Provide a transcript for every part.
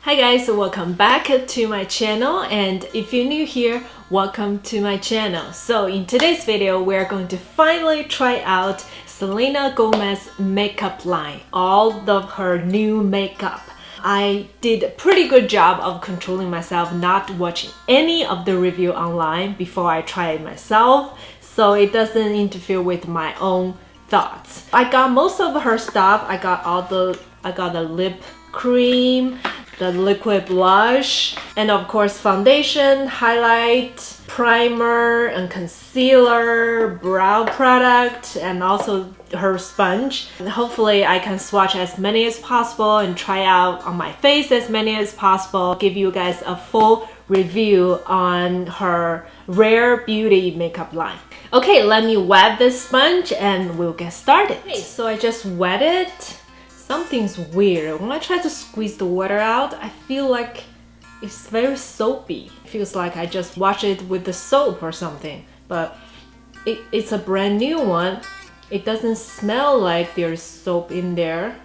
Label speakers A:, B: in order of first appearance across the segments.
A: Hi guys, welcome back to my channel, and if you're new here, welcome to my channel. So in today's video, we're going to finally try out Selena Gomez's makeup line, all of her new makeup. I did a pretty good job of controlling myself, not watching any of the review online before I try it myself, so it doesn't interfere with my own thoughts. I got most of her stuff. I got the lip cream, the liquid blush, and of course foundation, highlight, primer, and concealer, brow product, and also her sponge. And hopefully I can swatch as many as possible and try out on my face as many as possible. Give you guys a full review on her Rare Beauty makeup line. Okay, let me wet this sponge and we'll get started. Okay, so I just wet it. Something's weird. When I try to squeeze the water out, I feel like it's very soapy. It feels like I just washed it with the soap or something. But it's a brand new one. It doesn't smell like there's soap in there.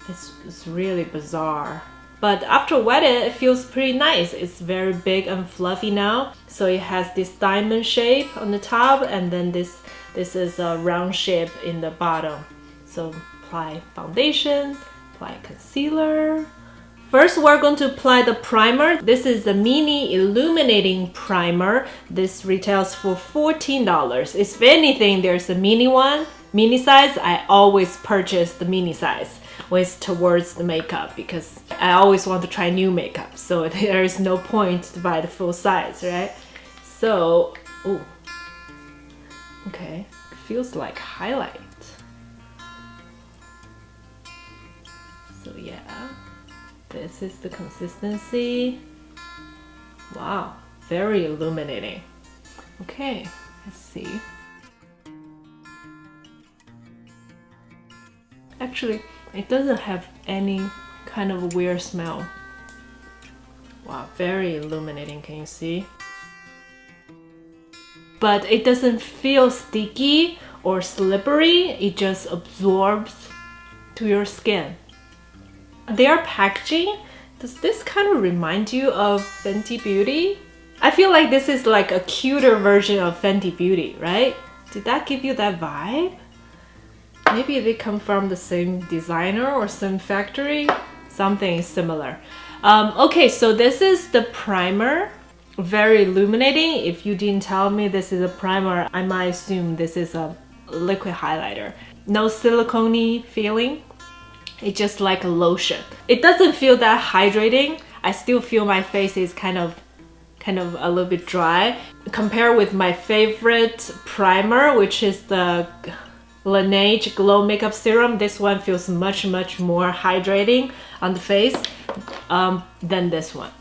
A: It's really bizarre. But after wet it feels pretty nice. It's very big and fluffy now. So it has this diamond shape on the top, and then this is a round shape in the bottom. So apply foundation, apply concealer. First, we're going to apply the primer. This is the mini illuminating primer. This retails for $14. If anything, there's a mini one, mini size. I always purchase the mini size when it's towards the makeup because I always want to try new makeup. So there is no point to buy the full size, right? So, oh, okay, it feels like highlight. So yeah, this is the consistency. Wow, very illuminating. Okay, let's see. Actually, it doesn't have any kind of weird smell. Wow, very illuminating, can you see? But it doesn't feel sticky or slippery, it just absorbs to your skin. Their packaging, does this kind of remind you of Fenty Beauty? I feel like this is like a cuter version of Fenty Beauty, right? Did that give you that vibe? Maybe they come from the same designer or same factory, something similar. Okay, so this is the primer, very illuminating. If you didn't tell me this is a primer, I might assume this is a liquid highlighter. No silicone-y feeling. It's just like a lotion. It doesn't feel that hydrating. I still feel my face is kind of a little bit dry. Compared with my favorite primer, which is the Laneige Glow Makeup Serum, this one feels much more hydrating on the face than this one.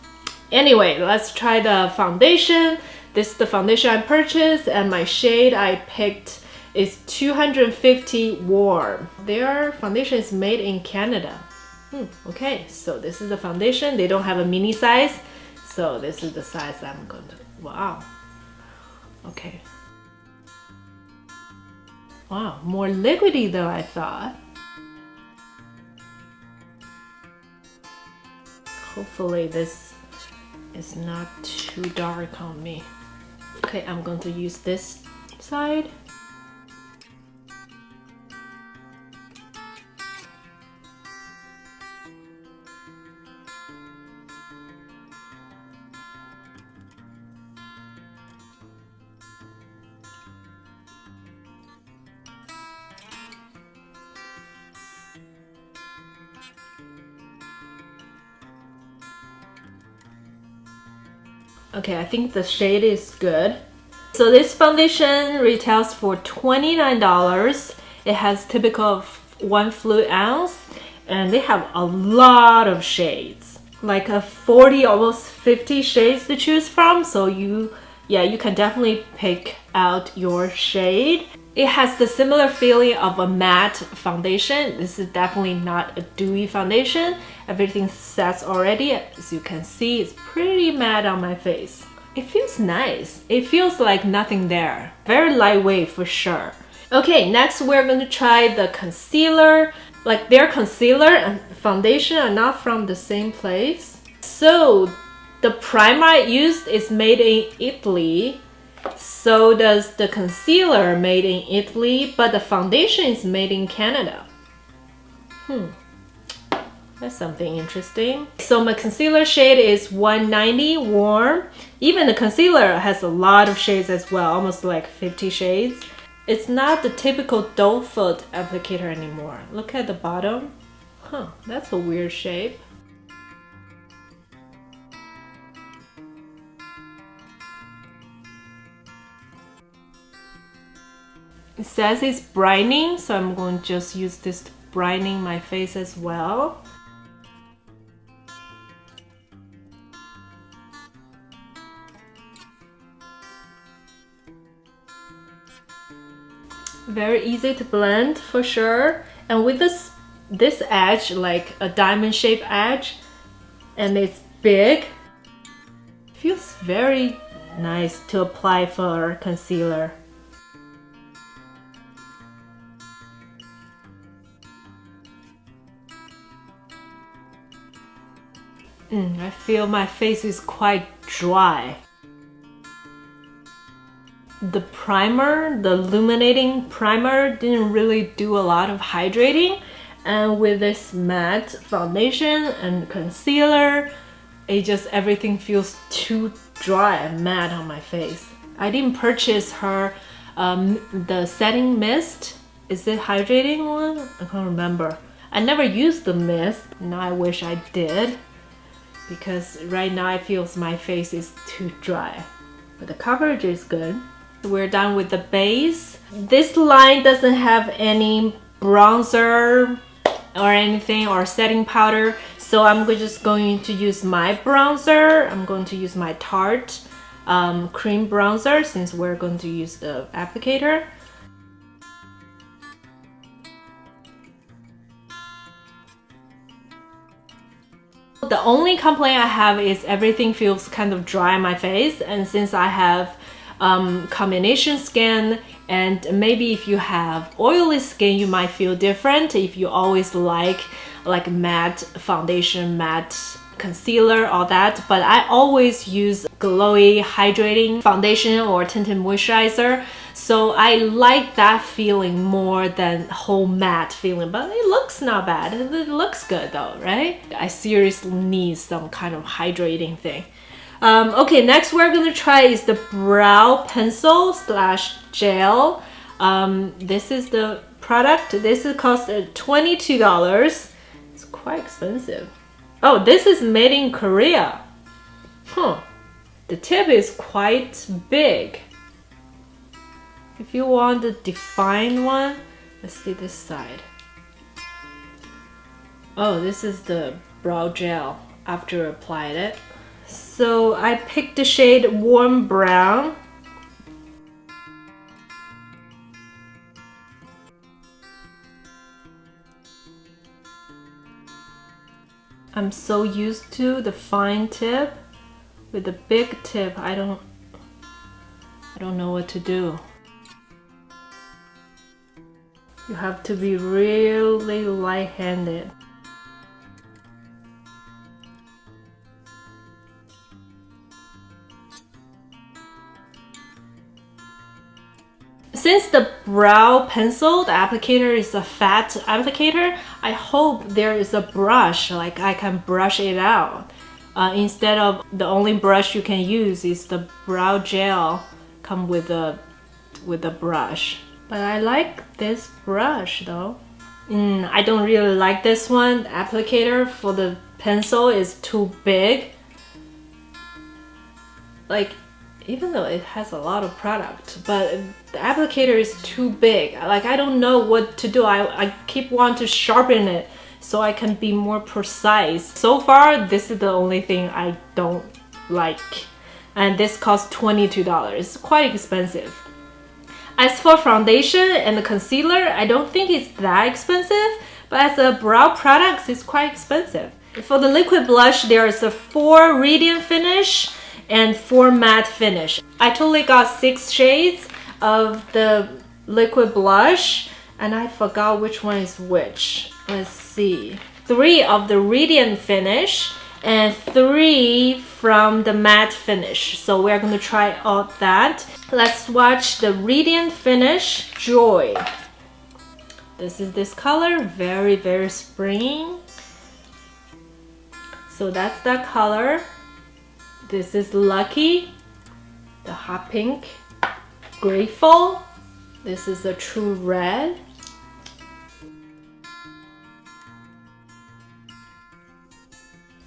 A: Anyway, let's try the foundation. This is the foundation I purchased, and my shade I picked is 250 Warm. Their foundation is made in Canada. Okay, so this is the foundation. They don't have a mini size, so this is the size I'm going to. Wow. Okay. Wow, more liquidy than I thought. Hopefully this is not too dark on me. Okay, I'm going to use this side. Okay, I think the shade is good. So this foundation retails for $29. It has typical of 1 fluid ounce, and they have a lot of shades, like a 40, almost 50 shades to choose from. So you can definitely pick out your shade. It has the similar feeling of a matte foundation. This is definitely not a dewy foundation. Everything sets already. As you can see, it's pretty matte on my face. It feels nice. It feels like nothing there. Very lightweight for sure. Okay, next we're going to try the concealer. like their concealer and foundation are not from the same place. So the primer I used is made in Italy. So does the concealer made in Italy, but the foundation is made in Canada. That's something interesting. So my concealer shade is 190 warm. Even the concealer has a lot of shades as well, almost like 50 shades. It's not the typical doe foot applicator anymore. Look at the bottom. That's a weird shape. It says it's brightening, so I'm going to just use this to brightening my face as well. Very easy to blend for sure. And with this edge, like a diamond shaped edge, and it's big, feels very nice to apply for concealer. I feel my face is quite dry. The primer, the illuminating primer, didn't really do a lot of hydrating, and with this matte foundation and concealer, it just everything feels too dry and matte on my face. I didn't purchase her the setting mist. Is it hydrating one? I can't remember. I never used the mist. Now I wish I did, because right now it feels my face is too dry, but the coverage is good. We're done with the base. This line doesn't have any bronzer or anything or setting powder, so I'm just going to use my bronzer. I'm going to use my Tarte cream bronzer since we're going to use the applicator. The only complaint I have is everything feels kind of dry on my face, and since I have combination skin, and maybe if you have oily skin you might feel different if you always like matte foundation, matte concealer, all that, but I always use glowy hydrating foundation or tinted moisturizer, so I like that feeling more than whole matte feeling, but it looks not bad. It looks good though, right? I seriously need some kind of hydrating thing. Okay, next we're gonna try is the brow pencil slash gel. This is the product. This cost $22. It's quite expensive. Oh, this is made in Korea. The tip is quite big. If you want the defined one, let's see this side. Oh, this is the brow gel after I applied it. So I picked the shade warm brown. I'm so used to the fine tip. With the big tip, I don't know what to do. You have to be really light-handed. Since the brow pencil, the applicator is a fat applicator, I hope there is a brush, like I can brush it out. Instead of the only brush you can use is the brow gel come with a brush. But I like this brush though. I don't really like this one. The applicator for the pencil is too big. Like, even though it has a lot of product, but the applicator is too big. Like, I don't know what to do. I keep wanting to sharpen it so I can be more precise. So far, this is the only thing I don't like. And this costs $22. It's quite expensive. As for foundation and the concealer, I don't think it's that expensive, but as a brow product, it's quite expensive. For the liquid blush, there is a 4 radiant finish and 4 matte finish. I totally got 6 shades of the liquid blush, and I forgot which one is which. let's see, 3 of the Radiant finish and 3 from the matte finish. So we're going to try out that. Let's swatch the Radiant finish, Joy. This is this color, very, very spring. So that's that color. This is Lucky, the hot pink. Grateful, this is the True Red.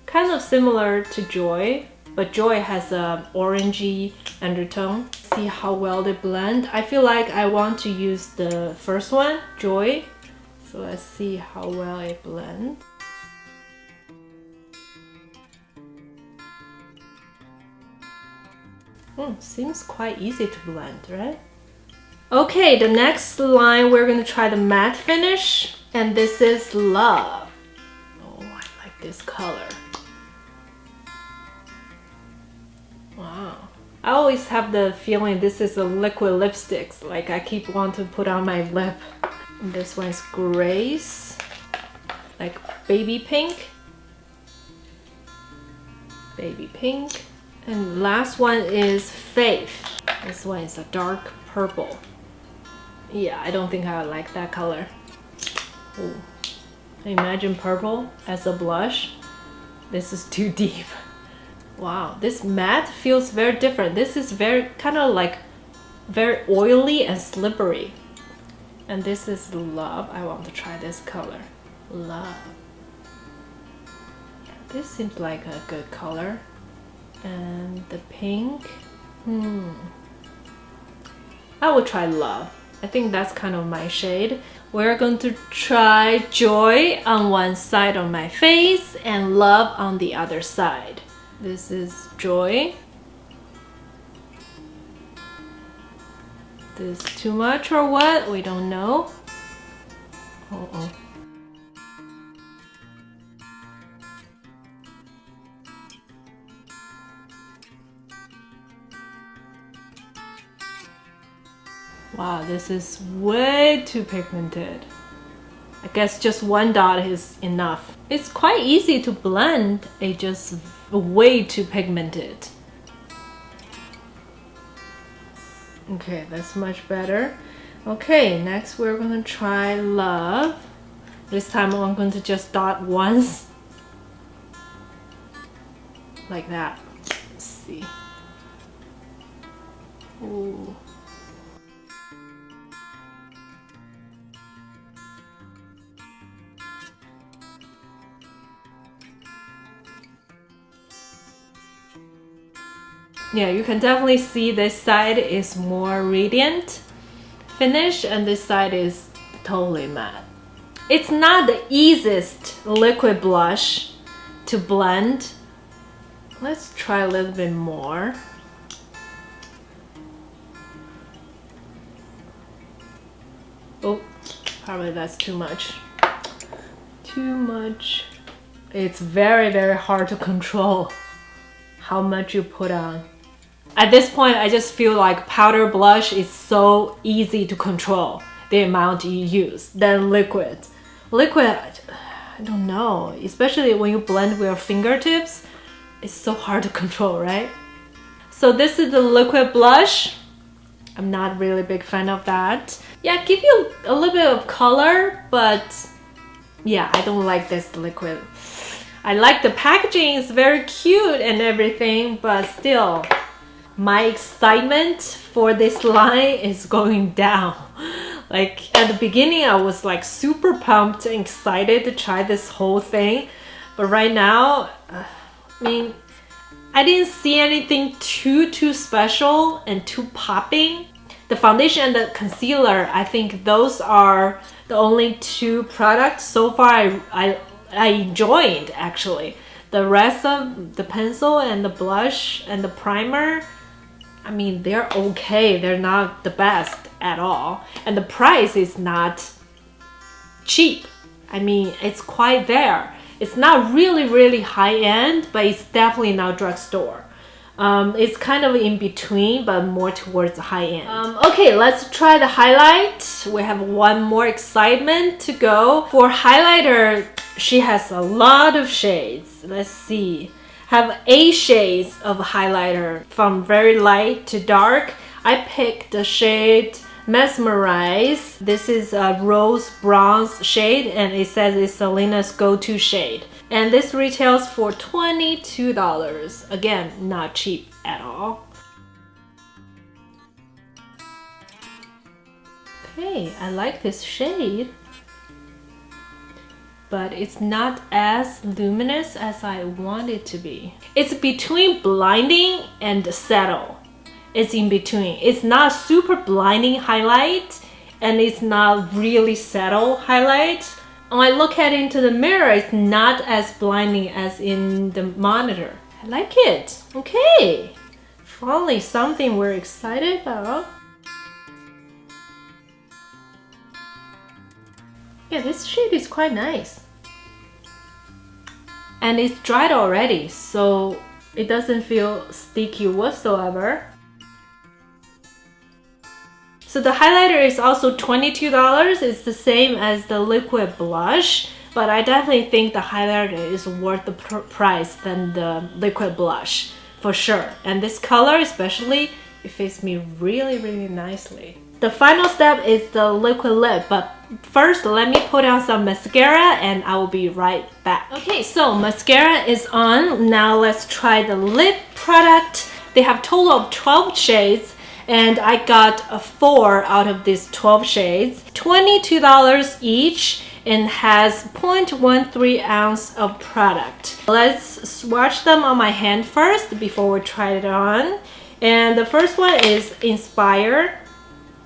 A: Kind of similar to Joy, but Joy has a orangey undertone. See how well they blend. I feel like I want to use the first one, Joy. So let's see how well it blends. Seems quite easy to blend, right? Okay, the next line we're gonna try the matte finish, and this is Love. Oh, I like this color. Wow. I always have the feeling this is a liquid lipstick, like I keep wanting to put on my lip. And this one's Grace, like baby pink. Baby pink. And last one is Faith. This one is a dark purple. Yeah, I don't think I like that color. Ooh. Imagine purple as a blush. This is too deep. Wow, this matte feels very different. This is very kind of like very oily and slippery. And this is Love. I want to try this color. Love. This seems like a good color. And the pink. I will try Love. I think that's kind of my shade. We're going to try Joy on one side of my face and Love on the other side. This is Joy. This too much or what? We don't know. Uh-oh. Wow, this is way too pigmented. I guess just one dot is enough. It's quite easy to blend, it's just way too pigmented. Okay, that's much better. Okay, next we're gonna try Love. This time I'm going to just dot once. Like that. Let's see. Ooh. Yeah, you can definitely see this side is more radiant finish and this side is totally matte. It's not the easiest liquid blush to blend. Let's try a little bit more. Oh, probably that's too much. Too much. It's very, very hard to control how much you put on. At this point, I just feel like powder blush is so easy to control the amount you use than liquid. Liquid, I don't know, especially when you blend with your fingertips, it's so hard to control, right? So this is the liquid blush. I'm not really a big fan of that. Yeah, give you a little bit of color, but yeah, I don't like this liquid. I like the packaging, it's very cute and everything, but still, my excitement for this line is going down. Like at the beginning, I was like super pumped and excited to try this whole thing. But right now, I mean, I didn't see anything too special and too popping. The foundation and the concealer, I think those are the only 2 products so far I enjoyed actually. The rest of the pencil and the blush and the primer, I mean, they're okay. They're not the best at all. And the price is not cheap. I mean, it's quite there. It's not really high end, but it's definitely not drugstore. It's kind of in between, but more towards the high end. Okay, let's try the highlight. We have one more excitement to go. For highlighter, she has a lot of shades. Let's see. Have 8 shades of highlighter from very light to dark. I picked the shade Mesmerize. This is a rose bronze shade, and it says it's Selena's go-to shade. And this retails for $22. Again, not cheap at all. Okay, I like this shade, but it's not as luminous as I want it to be. It's between blinding and settle. It's in between. It's not super blinding highlight, and it's not really settle highlight. When I look at it into the mirror, it's not as blinding as in the monitor. I like it. Okay, finally something we're excited about. Yeah, this shade is quite nice. And it's dried already, so it doesn't feel sticky whatsoever. So the highlighter is also $22. It's the same as the liquid blush, but I definitely think the highlighter is worth the price than the liquid blush, for sure. And this color especially, it fits me really, really nicely. The final step is the liquid lip, but first let me put on some mascara and I will be right back. Okay, so mascara is on. Now let's try the lip product. They have a total of 12 shades. And I got 4 out of these 12 shades. $22 each and has 0.13 ounce of product. Let's swatch them on my hand first before we try it on. And the first one is Inspire.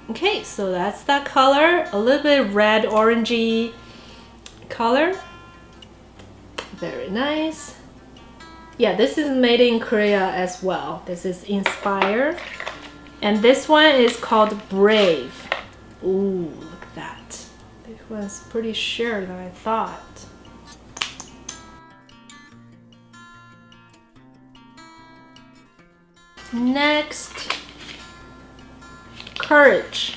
A: Okay, so that's that color. A little bit red orangey color. Very nice. Yeah, this is made in Korea as well. This is Inspire. And this one is called Brave. Ooh, look at that. This one's pretty sheer than I thought. Next, Courage.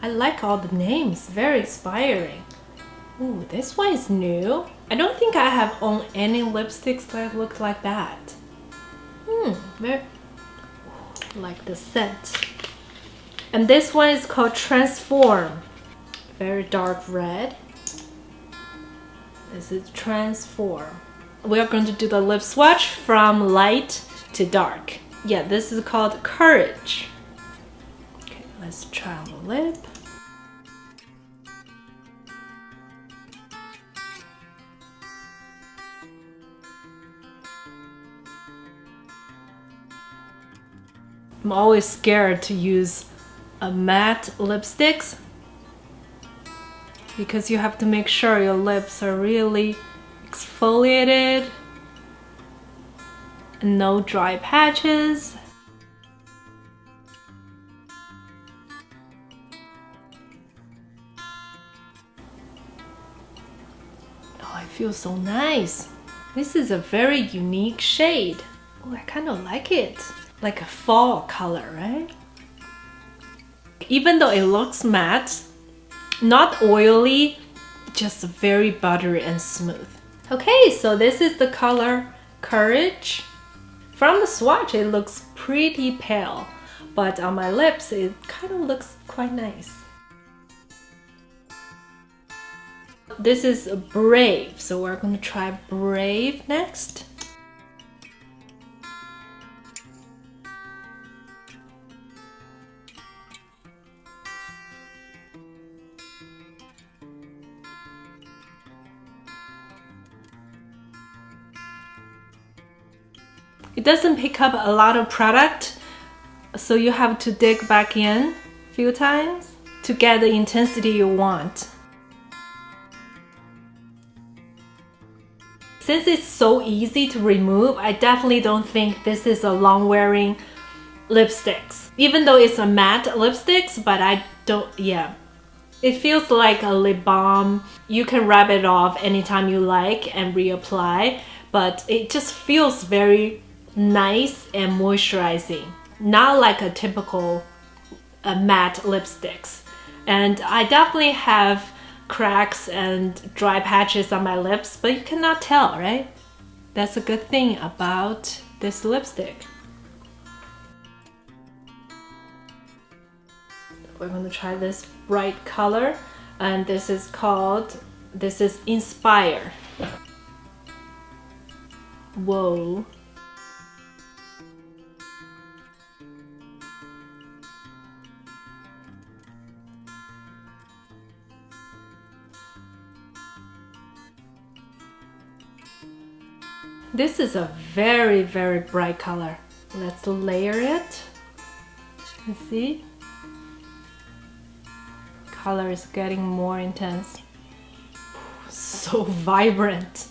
A: I like all the names, very inspiring. Ooh, this one is new. I don't think I have owned any lipsticks that look like that. Very like the scent. And this one is called Transform. Very dark red. This is Transform. We are going to do the lip swatch from light to dark. Yeah, this is called Courage. Okay, let's try on the lip. I'm always scared to use a matte lipsticks because you have to make sure your lips are really exfoliated and no dry patches. Oh, it feels so nice. This is a very unique shade. Oh, I kind of like it. Like a fall color, right? Even though it looks matte, not oily, just very buttery and smooth. Okay, so this is the color Courage. From the swatch, it looks pretty pale, but on my lips, it kind of looks quite nice. This is Brave, so we're going to try Brave next. It doesn't pick up a lot of product, so you have to dig back in a few times to get the intensity you want. Since it's so easy to remove, I definitely don't think this is a long-wearing lipsticks. Even though it's a matte lipsticks, but I don't, yeah. It feels like a lip balm. You can rub it off anytime you like and reapply, but it just feels very nice and moisturizing, not like a typical matte lipsticks. And I definitely have cracks and dry patches on my lips, but you cannot tell, right? That's a good thing about this lipstick. We're going to try this bright color, and this is Inspire. Whoa. This is a very, very bright color. Let's layer it. You see? Color is getting more intense. So vibrant.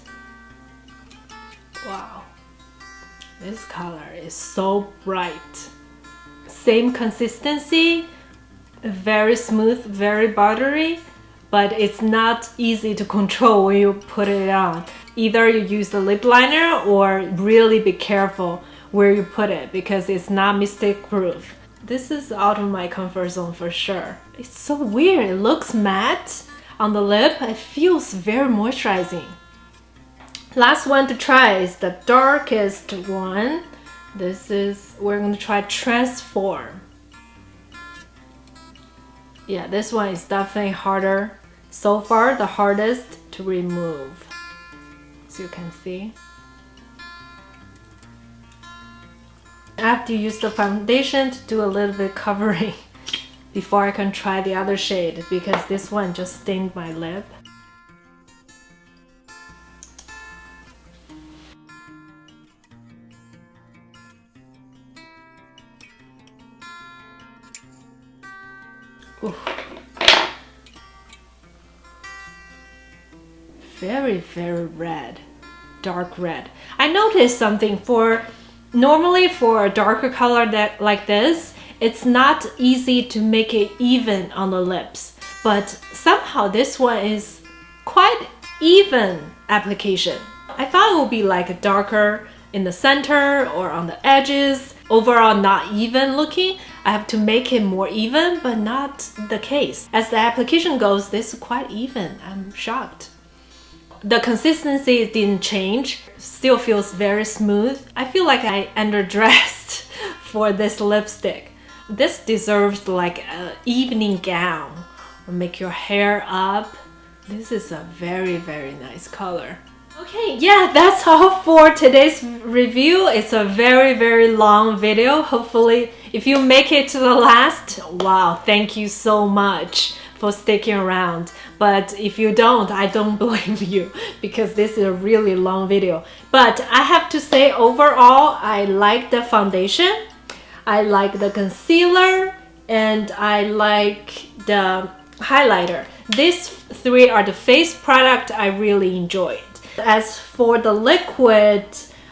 A: Wow. This color is so bright. Same consistency, very smooth, very buttery, but it's not easy to control when you put it on. Either you use the lip liner or really be careful where you put it because it's not mistake proof. This is out of my comfort zone for sure. It's so weird. It looks matte on the lip. It feels very moisturizing. Last one to try is the darkest one. We're going to try Transform. Yeah, this one is definitely harder. So far, the hardest to remove. As you can see. I have to use the foundation to do a little bit covering before I can try the other shade because this one just stained my lip. Ooh. Very, very red, dark red. I noticed something normally for a darker color like this, it's not easy to make it even on the lips, but somehow this one is quite even application. I thought it would be like darker in the center or on the edges, overall not even looking. I have to make it more even, but not the case. As the application goes, this is quite even. I'm shocked. The consistency didn't change, still feels very smooth. I feel like I underdressed for this lipstick. This deserves like an evening gown or make your hair up. This is a very, very nice color. Okay, yeah, that's all for today's review. It's a very, very long video. Hopefully, if you make it to the last, wow, thank you so much for sticking around. But if you don't, I don't blame you because this is a really long video. But I have to say overall, I like the foundation, I like the concealer, and I like the highlighter. These three are the face product I really enjoyed. As for the liquid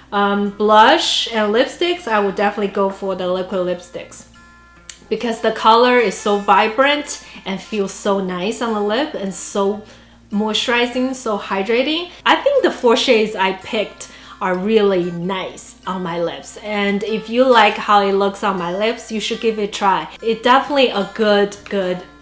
A: blush and lipsticks, I would definitely go for the liquid lipsticks because the color is so vibrant and feels so nice on the lip and so moisturizing, so hydrating. I think the 4 shades I picked are really nice on my lips, and if you like how it looks on my lips, you should give it a try. It's definitely a good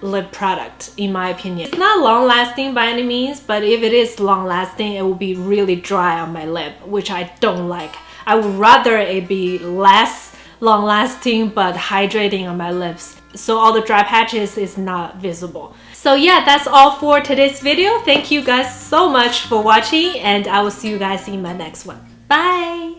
A: lip product in my opinion. It's not long lasting by any means, but if it is long lasting, it will be really dry on my lip, which I don't like. I would rather it be less long lasting but hydrating on my lips, so all the dry patches is not visible. So yeah, that's all for today's video. Thank you guys so much for watching, and I will see you guys in my next one. Bye!